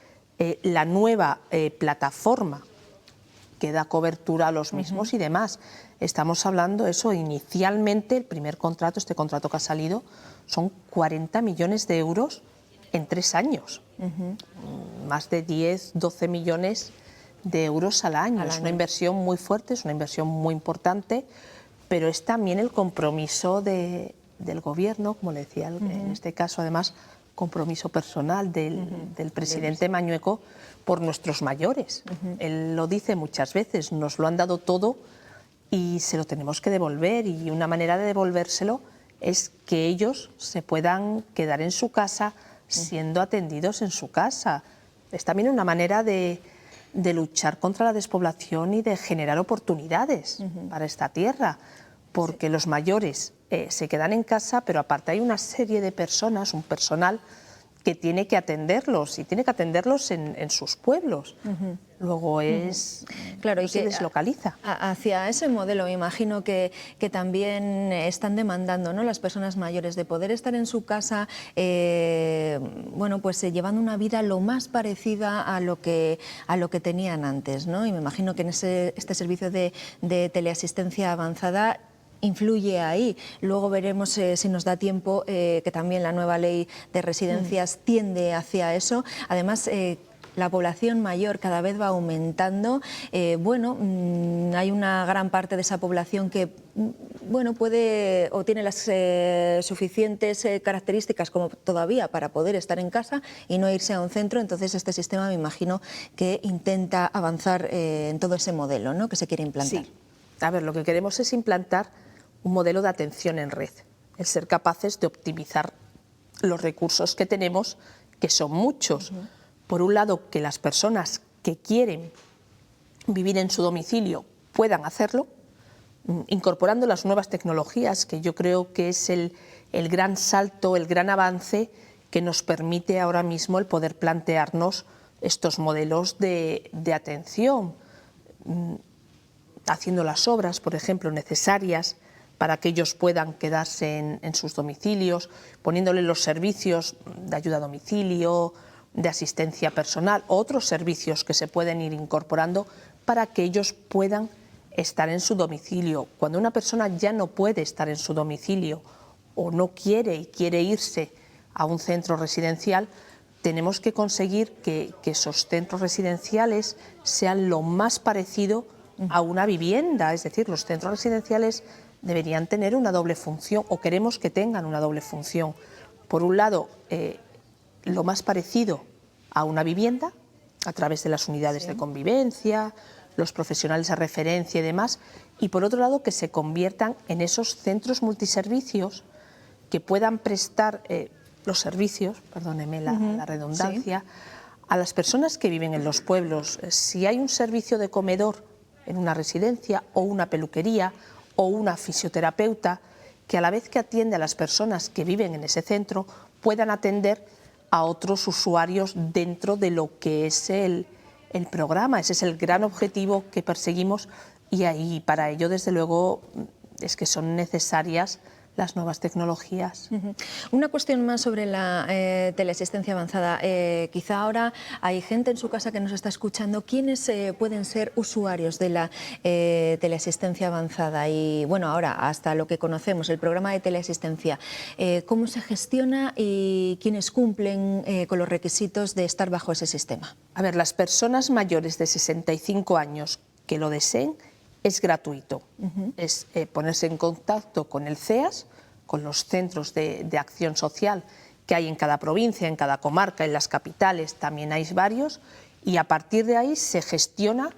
S11: la nueva plataforma que da cobertura a los mismos y demás. Estamos hablando eso, inicialmente el primer contrato, este contrato que ha salido, son 40 millones de euros en 3 años. Más de 10, 12 millones de euros al año. Es una inversión muy fuerte, es una inversión muy importante, pero es también el compromiso del Gobierno, como le decía, en este caso además compromiso personal del presidente Mañueco por nuestros mayores. Él lo dice muchas veces, nos lo han dado todo y se lo tenemos que devolver, y una manera de devolvérselo es que ellos se puedan quedar en su casa siendo atendidos en su casa. Es también una manera de luchar contra la despoblación y de generar oportunidades para esta tierra, porque los mayores se quedan en casa, pero aparte hay una serie de personas, un personal que tiene que atenderlos, y tiene que atenderlos en sus pueblos. Luego
S1: claro,
S11: no se deslocaliza.
S1: Hacia ese modelo me imagino que también están demandando, ¿no?, las personas mayores, de poder estar en su casa, bueno, pues llevando una vida lo más parecida a lo que tenían antes, ¿no? Y me imagino que en este servicio de teleasistencia avanzada influye ahí. Luego veremos si nos da tiempo, que también la nueva ley de residencias tiende hacia eso. Además, la población mayor cada vez va aumentando. Bueno, hay una gran parte de esa población que bueno, puede o tiene las suficientes características como todavía para poder estar en casa y no irse a un centro. Entonces este sistema me imagino que intenta avanzar en todo ese modelo, ¿no?, que se quiere implantar.
S11: Sí. A ver, lo que queremos es implantar un modelo de atención en red, el ser capaces de optimizar los recursos que tenemos, que son muchos. Por un lado, que las personas que quieren vivir en su domicilio puedan hacerlo, incorporando las nuevas tecnologías, que yo creo que es el gran salto, el gran avance que nos permite ahora mismo el poder plantearnos estos modelos de atención, haciendo las obras, por ejemplo, necesarias para que ellos puedan quedarse en sus domicilios, poniéndole los servicios de ayuda a domicilio, de asistencia personal, otros servicios que se pueden ir incorporando para que ellos puedan estar en su domicilio. Cuando una persona ya no puede estar en su domicilio o no quiere y quiere irse a un centro residencial, tenemos que conseguir que esos centros residenciales sean lo más parecido a una vivienda. Es decir, los centros residenciales deberían tener una doble función, o queremos que tengan una doble función. Por un lado, lo más parecido a una vivienda, a través de las unidades de convivencia, los profesionales a referencia y demás, y por otro lado que se conviertan en esos centros multiservicios que puedan prestar los servicios, perdóneme la redundancia, a las personas que viven en los pueblos. Si hay un servicio de comedor en una residencia o una peluquería o una fisioterapeuta, que a la vez que atiende a las personas que viven en ese centro puedan atender a otros usuarios dentro de lo que es el programa. Ese es el gran objetivo que perseguimos y ahí para ello desde luego es que son necesarias las nuevas tecnologías.
S1: Una cuestión más sobre la teleasistencia avanzada. Quizá ahora hay gente en su casa que nos está escuchando. ¿Quiénes pueden ser usuarios de la teleasistencia avanzada? Y bueno, ahora hasta lo que conocemos, el programa de teleasistencia, ¿cómo se gestiona y quiénes cumplen con los requisitos de estar bajo ese sistema?
S11: A ver, las personas mayores de 65 años que lo deseen, es gratuito. Es ponerse en contacto con el CEAS, con los centros de acción social que hay en cada provincia, en cada comarca, en las capitales también hay varios, y a partir de ahí se gestiona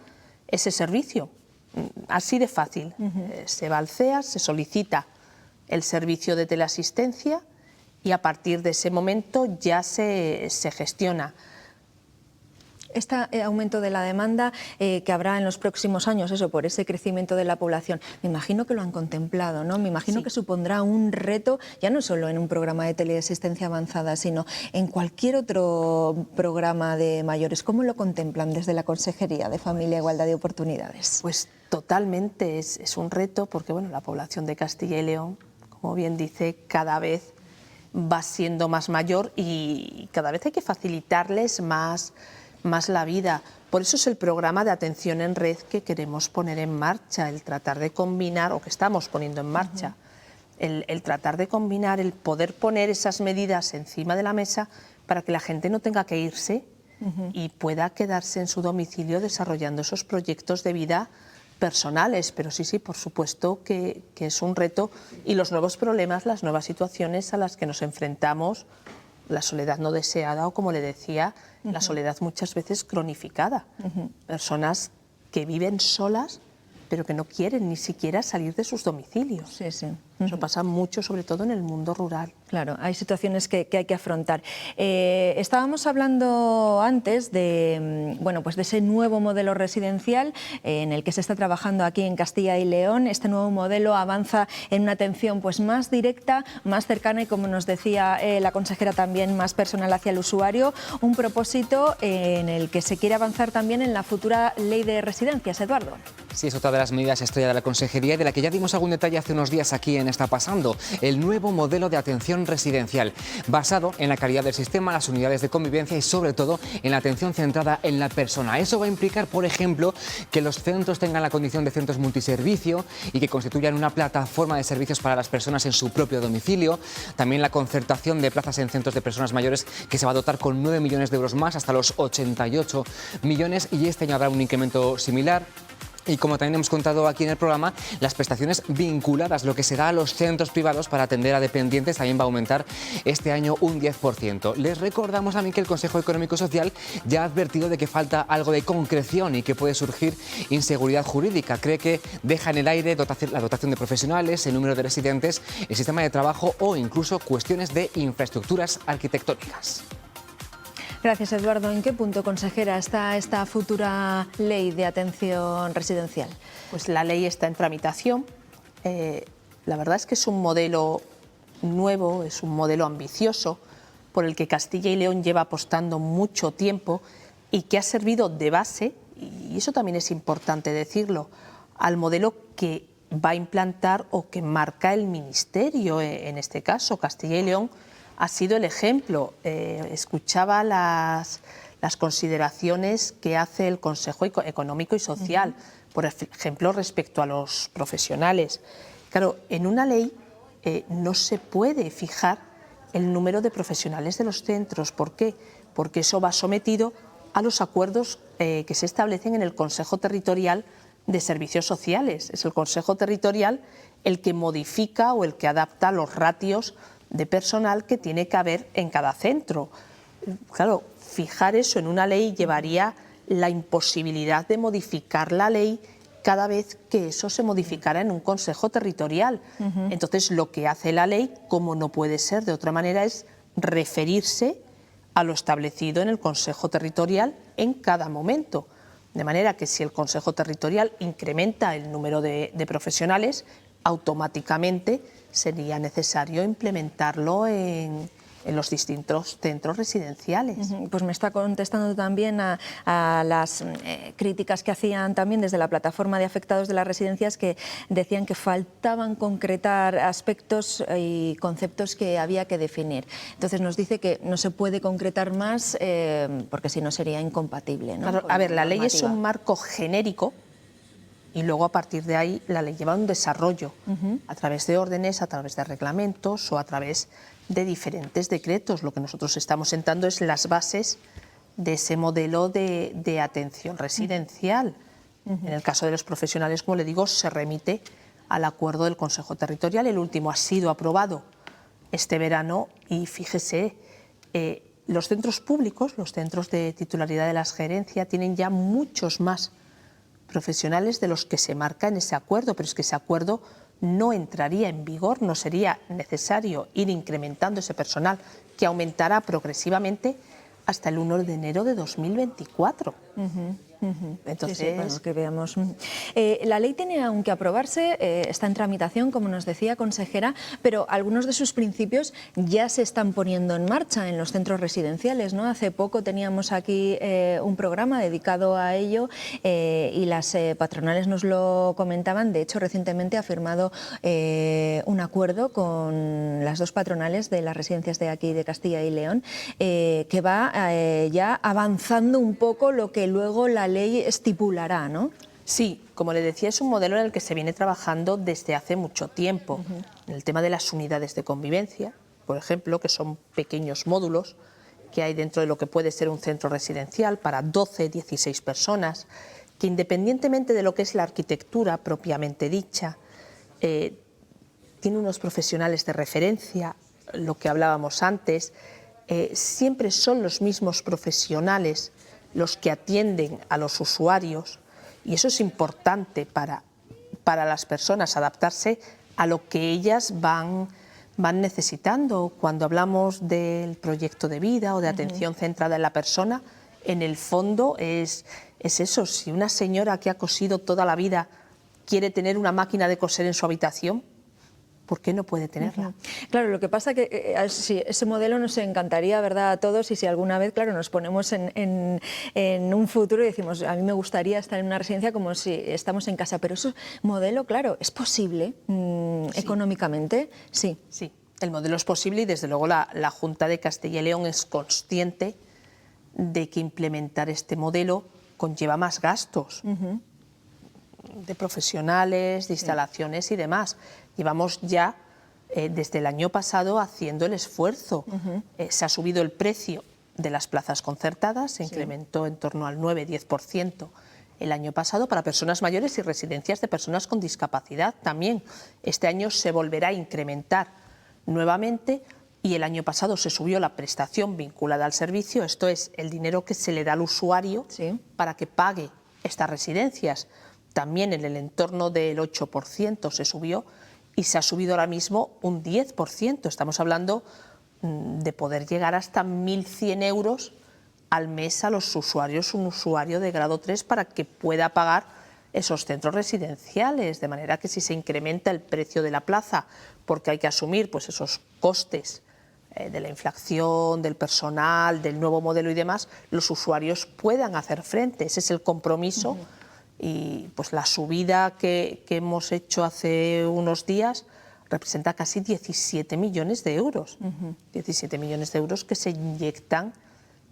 S11: ese servicio. Así de fácil. Se va al CEAS, se solicita el servicio de teleasistencia y a partir de ese momento ya se gestiona.
S1: Este aumento de la demanda que habrá en los próximos años, eso por ese crecimiento de la población, me imagino que lo han contemplado, ¿no? Me imagino que supondrá un reto, ya no solo en un programa de teleasistencia avanzada, sino en cualquier otro programa de mayores. ¿Cómo lo contemplan desde la Consejería de Familia e Igualdad de Oportunidades?
S11: Pues totalmente, es un reto porque bueno, la población de Castilla y León, como bien dice, cada vez va siendo más mayor y cada vez hay que facilitarles más la vida. Por eso es el programa de atención en red que queremos poner en marcha, el tratar de combinar, o que estamos poniendo en marcha, el tratar de combinar, el poder poner esas medidas encima de la mesa para que la gente no tenga que irse y pueda quedarse en su domicilio desarrollando esos proyectos de vida personales. Pero sí, por supuesto que es un reto y los nuevos problemas, las nuevas situaciones a las que nos enfrentamos, la soledad no deseada o, como le decía, la soledad muchas veces cronificada. Personas que viven solas pero que no quieren ni siquiera salir de sus domicilios.
S1: Sí, sí.
S11: Eso pasa mucho, sobre todo en el mundo rural.
S1: Claro, hay situaciones que hay que afrontar. Estábamos hablando antes de, bueno, pues de ese nuevo modelo residencial en el que se está trabajando aquí en Castilla y León. Este nuevo modelo avanza en una atención pues más directa, más cercana y, como nos decía la consejera, también más personal hacia el usuario. Un propósito en el que se quiere avanzar también en la futura ley de residencias. Eduardo.
S2: Sí, es otra de las medidas estrella de la Consejería y de la que ya dimos algún detalle hace unos días aquí en Está Pasando, el nuevo modelo de atención residencial, basado en la calidad del sistema, las unidades de convivencia y sobre todo en la atención centrada en la persona. Eso va a implicar, por ejemplo, que los centros tengan la condición de centros multiservicio y que constituyan una plataforma de servicios para las personas en su propio domicilio. También la concertación de plazas en centros de personas mayores, que se va a dotar con 9 millones de euros más, hasta los 88 millones, y este año habrá un incremento similar. Y como también hemos contado aquí en el programa, las prestaciones vinculadas, lo que se da a los centros privados para atender a dependientes, también va a aumentar este año un 10%. Les recordamos también que el Consejo Económico y Social ya ha advertido de que falta algo de concreción y que puede surgir inseguridad jurídica. Cree que deja en el aire la dotación de profesionales, el número de residentes, el sistema de trabajo o incluso cuestiones de infraestructuras arquitectónicas.
S1: Gracias, Eduardo. ¿En qué punto, consejera, está esta futura ley de atención residencial?
S11: Pues la ley está en tramitación. La verdad es que es un modelo nuevo, es un modelo ambicioso por el que Castilla y León lleva apostando mucho tiempo y que ha servido de base, y eso también es importante decirlo, al modelo que va a implantar o que marca el Ministerio. En este caso, Castilla y León ha sido el ejemplo. Escuchaba las consideraciones que hace el Consejo Económico y Social, por ejemplo, respecto a los profesionales. Claro, en una ley no se puede fijar el número de profesionales de los centros. ¿Por qué? Porque eso va sometido a los acuerdos que se establecen en el Consejo Territorial de Servicios Sociales. Es el Consejo Territorial el que modifica o el que adapta los ratios de personal que tiene que haber en cada centro. claro, fijar eso en una ley llevaría la imposibilidad de modificar la ley cada vez que eso se modificara en un consejo territorial. Entonces, lo que hace la ley, como no puede ser de otra manera, es referirse a lo establecido en el consejo territorial en cada momento. De manera que si el consejo territorial incrementa el número de profesionales, automáticamente sería necesario implementarlo en los distintos centros residenciales.
S1: Pues me está contestando también a las críticas que hacían también desde la plataforma de afectados de las residencias, que decían que faltaban concretar aspectos y conceptos que había que definir. Entonces nos dice que no se puede concretar más porque si no sería incompatible, ¿no?
S11: Claro, a ver, la ley es un marco genérico y luego a partir de ahí la ley lleva un desarrollo a través de órdenes, a través de reglamentos o a través de diferentes decretos. Lo que nosotros estamos sentando es las bases de ese modelo de atención residencial. En el caso de los profesionales, como le digo, se remite al acuerdo del Consejo Territorial. El último ha sido aprobado este verano y fíjese, los centros públicos, los centros de titularidad de las gerencias, tienen ya muchos más profesionales de los que se marca en ese acuerdo, pero es que ese acuerdo no entraría en vigor, no sería necesario ir incrementando ese personal que aumentará progresivamente hasta el 1 de enero de 2024. Entonces,
S1: sí, bueno, que veamos. La ley tiene aún que aprobarse, está en tramitación, como nos decía, consejera, pero algunos de sus principios ya se están poniendo en marcha en los centros residenciales, ¿no? Hace poco teníamos aquí un programa dedicado a ello y las patronales nos lo comentaban. De hecho, recientemente ha firmado un acuerdo con las dos patronales de las residencias de aquí de Castilla y León, que va ya avanzando un poco lo que luego la ley estipulará, ¿no?
S11: Sí, como le decía, es un modelo en el que se viene trabajando desde hace mucho tiempo. En el tema de las unidades de convivencia, por ejemplo, que son pequeños módulos que hay dentro de lo que puede ser un centro residencial para 12, 16 personas, que independientemente de lo que es la arquitectura propiamente dicha, tiene unos profesionales de referencia, lo que hablábamos antes, siempre son los mismos profesionales los que atienden a los usuarios, y eso es importante para las personas, adaptarse a lo que ellas van necesitando. Cuando hablamos del proyecto de vida o de atención centrada en la persona, en el fondo es eso. Si una señora que ha cosido toda la vida quiere tener una máquina de coser en su habitación, ¿por qué no puede tenerla?
S1: Claro, lo que pasa que si ese modelo nos encantaría, ¿verdad?, a todos, y si alguna vez, claro, nos ponemos en un futuro y decimos, a mí me gustaría estar en una residencia como si estamos en casa, pero ese modelo, claro, ¿es posible económicamente? Sí.
S11: Sí, el modelo es posible y desde luego la Junta de Castilla y León es consciente de que implementar este modelo conlleva más gastos de profesionales, de instalaciones y demás. Llevamos ya desde el año pasado haciendo el esfuerzo. Se ha subido el precio de las plazas concertadas, se incrementó en torno al 9-10% el año pasado para personas mayores y residencias de personas con discapacidad también. Este año se volverá a incrementar nuevamente y el año pasado se subió la prestación vinculada al servicio, esto es el dinero que se le da al usuario para que pague estas residencias. También en el entorno del 8% se subió y se ha subido ahora mismo un 10%. Estamos hablando de poder llegar hasta 1.100 euros al mes a los usuarios, un usuario de grado 3, para que pueda pagar esos centros residenciales. De manera que si se incrementa el precio de la plaza, porque hay que asumir pues esos costes de la inflación, del personal, del nuevo modelo y demás, los usuarios puedan hacer frente. Ese es el compromiso. Y pues la subida que hemos hecho hace unos días representa casi 17 millones de euros. 17 millones de euros que se inyectan,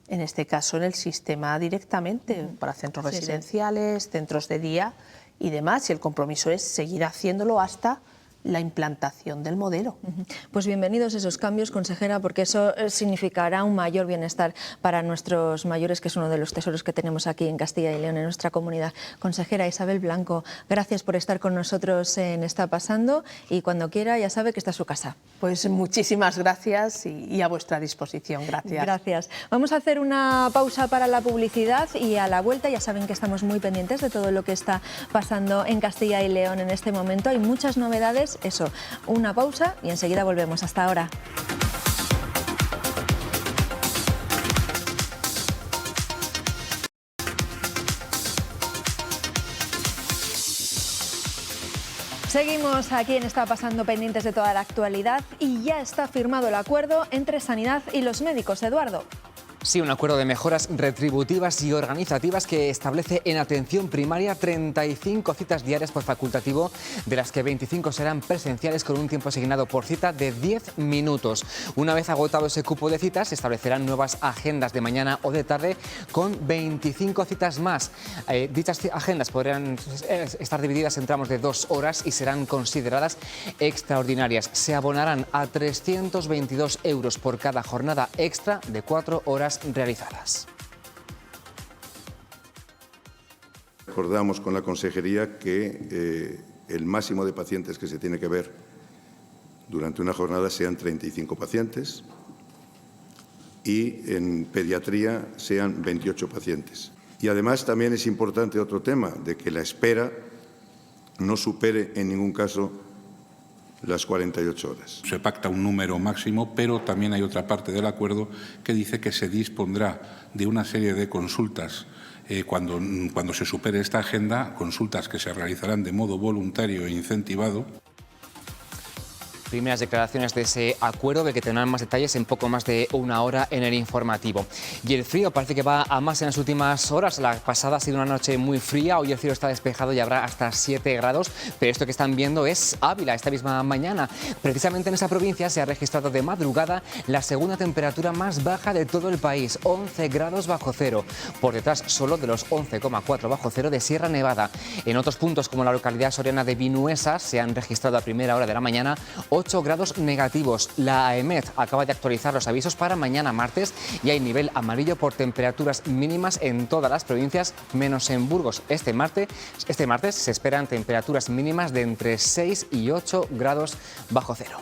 S11: en este caso, en el sistema directamente, para centros residenciales, centros de día y demás. Y el compromiso es seguir haciéndolo hasta la implantación del modelo.
S1: Pues bienvenidos esos cambios, consejera, porque eso significará un mayor bienestar para nuestros mayores, que es uno de los tesoros que tenemos aquí en Castilla y León, en nuestra comunidad. Consejera Isabel Blanco, gracias por estar con nosotros en Está Pasando, y cuando quiera ya sabe que está en su casa.
S11: Pues muchísimas gracias y a vuestra disposición. Gracias.
S1: Gracias. Vamos a hacer una pausa para la publicidad y a la vuelta ya saben que estamos muy pendientes de todo lo que está pasando en Castilla y León en este momento. Hay muchas novedades. Eso, una pausa y enseguida volvemos. Hasta ahora. Seguimos aquí en Está Pasando, pendientes de toda la actualidad, y ya está firmado el acuerdo entre Sanidad y los médicos. Eduardo.
S2: Sí, un acuerdo de mejoras retributivas y organizativas que establece en atención primaria 35 citas diarias por facultativo, de las que 25 serán presenciales con un tiempo asignado por cita de 10 minutos. Una vez agotado ese cupo de citas, se establecerán nuevas agendas de mañana o de tarde con 25 citas más. Dichas agendas podrán estar divididas en tramos de 2 horas y serán consideradas extraordinarias. Se abonarán a 322 € por cada jornada extra de 4 horas realizadas.
S12: Acordamos con la Consejería que el máximo de pacientes que se tiene que ver durante una jornada sean 35 pacientes y en pediatría sean 28 pacientes. Y además también es importante otro tema, de que la espera no supere en ningún caso las 48 horas.
S13: Se pacta un número máximo, pero también hay otra parte del acuerdo que dice que se dispondrá de una serie de consultas cuando se supere esta agenda, consultas que se realizarán de modo voluntario e incentivado.
S2: Primeras declaraciones de ese acuerdo, del que tendrán más detalles en poco más de una hora en el informativo. Y el frío parece que va a más en las últimas horas. La pasada ha sido una noche muy fría, hoy el cielo está despejado y habrá hasta 7 grados, pero esto que están viendo es Ávila esta misma mañana. Precisamente en esa provincia se ha registrado de madrugada la segunda temperatura más baja de todo el país, 11 grados bajo cero, por detrás solo de los 11,4 bajo cero de Sierra Nevada. En otros puntos, como la localidad soriana de Vinuesa, se han registrado a primera hora de la mañana 8 grados negativos. La AEMET acaba de actualizar los avisos para mañana martes y hay nivel amarillo por temperaturas mínimas en todas las provincias, menos en Burgos. Este martes se esperan temperaturas mínimas de entre 6 y 8 grados bajo cero.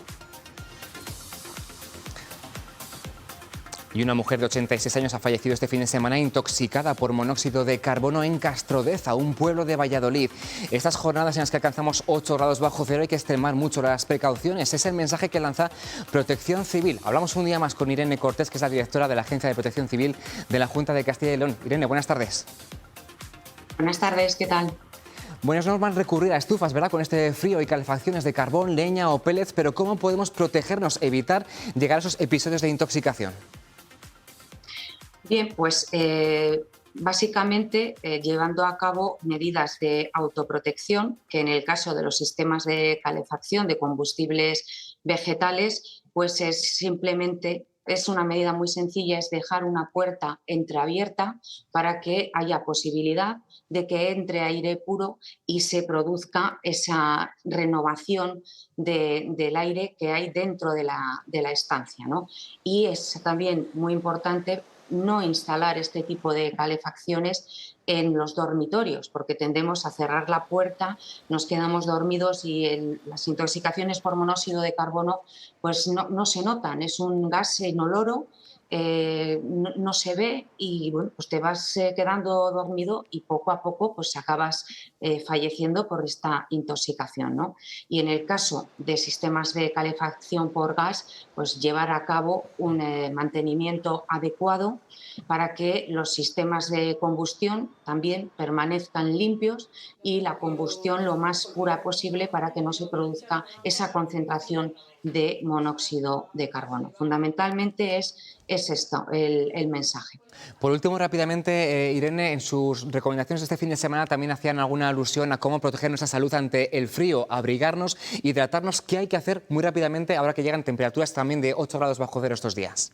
S2: Y una mujer de 86 años ha fallecido este fin de semana intoxicada por monóxido de carbono en Castrodeza, un pueblo de Valladolid. Estas jornadas en las que alcanzamos 8 grados bajo cero hay que extremar mucho las precauciones. Es el mensaje que lanza Protección Civil. Hablamos un día más con Irene Cortés, que es la directora de la Agencia de Protección Civil de la Junta de Castilla y León. Irene, buenas tardes.
S14: Buenas tardes, ¿qué tal?
S2: Bueno, es normal recurrir a estufas, ¿verdad?, con este frío y calefacciones de carbón, leña o pellets, pero ¿cómo podemos protegernos, evitar llegar a esos episodios de intoxicación?
S14: Bien, pues básicamente llevando a cabo medidas de autoprotección, que en el caso de los sistemas de calefacción de combustibles vegetales, pues es una medida muy sencilla, es dejar una puerta entreabierta para que haya posibilidad de que entre aire puro y se produzca esa renovación del aire que hay dentro de la estancia, ¿no? Y es también muy importante no instalar este tipo de calefacciones en los dormitorios, porque tendemos a cerrar la puerta, nos quedamos dormidos y las intoxicaciones por monóxido de carbono pues no se notan, es un gas inoloro, no se ve y bueno, pues te vas quedando dormido y poco a poco pues acabas falleciendo por esta intoxicación, ¿no? Y en el caso de sistemas de calefacción por gas, pues llevar a cabo un mantenimiento adecuado para que los sistemas de combustión también permanezcan limpios y la combustión lo más pura posible para que no se produzca esa concentración de monóxido de carbono. Fundamentalmente es esto el mensaje.
S2: Por último, rápidamente, Irene, en sus recomendaciones este fin de semana también hacían alguna alusión a cómo proteger nuestra salud ante el frío, abrigarnos, hidratarnos. ¿Qué hay que hacer muy rápidamente ahora que llegan temperaturas también de 8 grados bajo cero estos días?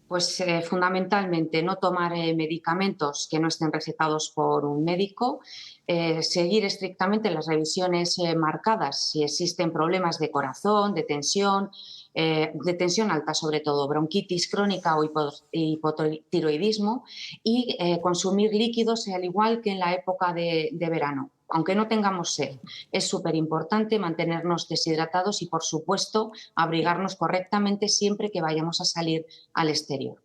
S14: Pues fundamentalmente no tomar medicamentos que no estén recetados por un médico, seguir estrictamente las revisiones marcadas si existen problemas de corazón, de tensión alta sobre todo, bronquitis crónica o hipotiroidismo y consumir líquidos al igual que en la época de verano. Aunque no tengamos sed, es súper importante mantenernos deshidratados y, por supuesto, abrigarnos correctamente siempre que vayamos a salir al exterior.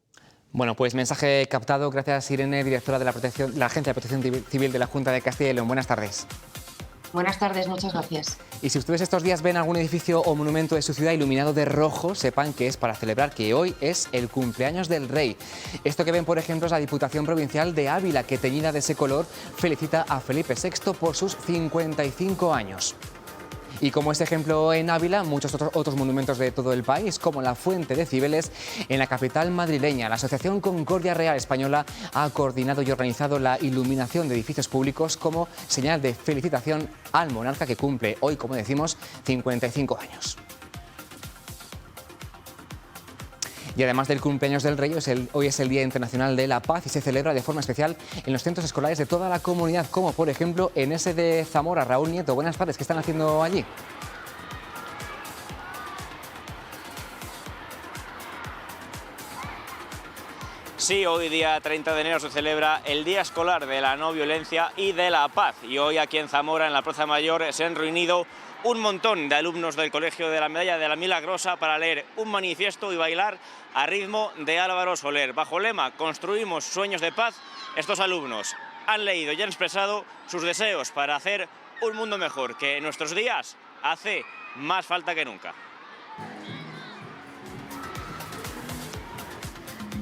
S2: Bueno, pues mensaje captado. Gracias, Irene, directora de la Agencia de Protección Civil de la Junta de Castilla y León. Buenas tardes.
S14: Buenas tardes, muchas gracias.
S2: Y si ustedes estos días ven algún edificio o monumento de su ciudad iluminado de rojo, sepan que es para celebrar que hoy es el cumpleaños del rey. Esto que ven, por ejemplo, es la Diputación Provincial de Ávila, que teñida de ese color felicita a Felipe VI por sus 55 años. Y como este ejemplo en Ávila, muchos otros monumentos de todo el país, como la Fuente de Cibeles en la capital madrileña. La Asociación Concordia Real Española ha coordinado y organizado la iluminación de edificios públicos como señal de felicitación al monarca que cumple hoy, como decimos, 55 años. Y además del cumpleaños del rey, hoy es el Día Internacional de la Paz y se celebra de forma especial en los centros escolares de toda la comunidad, como por ejemplo en ese de Zamora. Raúl Nieto, buenas tardes, ¿qué están haciendo allí?
S15: Sí, hoy día 30 de enero se celebra el Día Escolar de la No Violencia y de la Paz. Y hoy aquí en Zamora, en la Plaza Mayor, se han reunido un montón de alumnos del Colegio de la Medalla de la Milagrosa para leer un manifiesto y bailar a ritmo de Álvaro Soler. Bajo el lema "Construimos sueños de paz", estos alumnos han leído y han expresado sus deseos para hacer un mundo mejor, que en nuestros días hace más falta que nunca.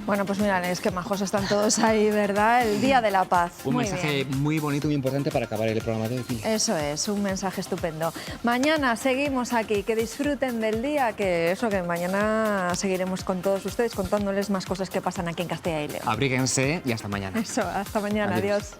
S1: Bueno, pues mirad, es que majos están todos ahí, ¿verdad? El Día de la Paz.
S2: Un
S1: muy
S2: mensaje
S1: bien.
S2: muy bonito y muy importante para acabar el programa de hoy.
S1: Eso es, un mensaje estupendo. Mañana seguimos aquí, que disfruten del día, que mañana seguiremos con todos ustedes contándoles más cosas que pasan aquí en Castilla y León.
S2: Abríguense y hasta mañana.
S1: Eso, hasta mañana, adiós.